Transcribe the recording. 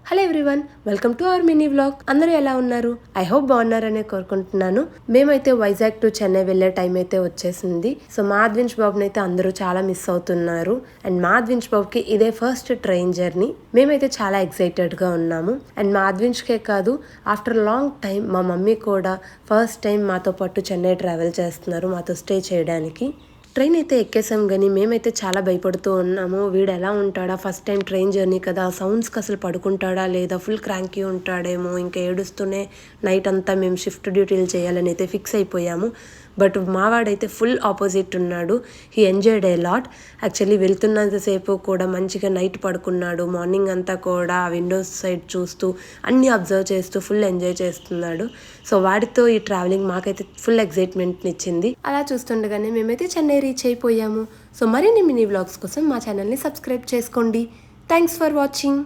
Hello everyone, welcome to our mini vlog. అందరూ ఎలా ఉన్నారు? ఐ హోప్ బాగున్నారనే కోరుకుంటున్నాను. మేమైతే వైజాగ్ టు చెన్నై వెళ్ళే టైం అయితే వచ్చేసింది. సో మా అద్విన్స్ బాబుని అయితే అందరూ చాలా మిస్ అవుతున్నారు. అండ్ మా అద్విన్స్ బాబుకి ఇదే ఫస్ట్ ట్రైన్ జర్నీ. మేమైతే చాలా ఎక్సైటెడ్గా ఉన్నాము. అండ్ మా అద్విన్స్కే కాదు, ఆఫ్టర్ లాంగ్ టైం మా మమ్మీ కూడా ఫస్ట్ టైం మాతో పాటు చెన్నై ట్రావెల్ చేస్తున్నారు, మాతో స్టే చేయడానికి. ట్రైన్ అయితే ఎక్కేసాం కానీ మేమైతే చాలా భయపడుతూ ఉన్నాము. వీడు ఎలా ఉంటాడా, ఫస్ట్ టైం ట్రైన్ జర్నీ కదా, సౌండ్స్కి అసలు పడుకుంటాడా లేదా, ఫుల్ క్రాంకీ ఉంటాడేమో, ఇంకా ఏడుస్తూనే నైట్ అంతా మేము షిఫ్ట్ డ్యూటీలు చేయాలని అయితే ఫిక్స్ అయిపోయాము. బట్ మావాడైతే ఫుల్ ఆపోజిట్ ఉన్నాడు. He enjoyed a lot. Actually వెళ్తున్నంతసేపు కూడా మంచిగా నైట్ పడుకున్నాడు. మార్నింగ్ అంతా కూడా విండోస్ సైడ్ చూస్తూ అన్నీ అబ్జర్వ్ చేస్తూ ఫుల్ ఎంజాయ్ చేస్తున్నాడు. సో వాడితో ఈ ట్రావెలింగ్ మాకైతే ఫుల్ ఎక్సైట్మెంట్ని ఇచ్చింది. అలా చూస్తుండగానే మేమైతే చెన్నై రీచ్ అయిపోయాము. సో మరిన్ని మినీ వ్లాగ్స్ కోసం మా ఛానల్ని సబ్స్క్రైబ్ చేసుకోండి. Thanks for watching.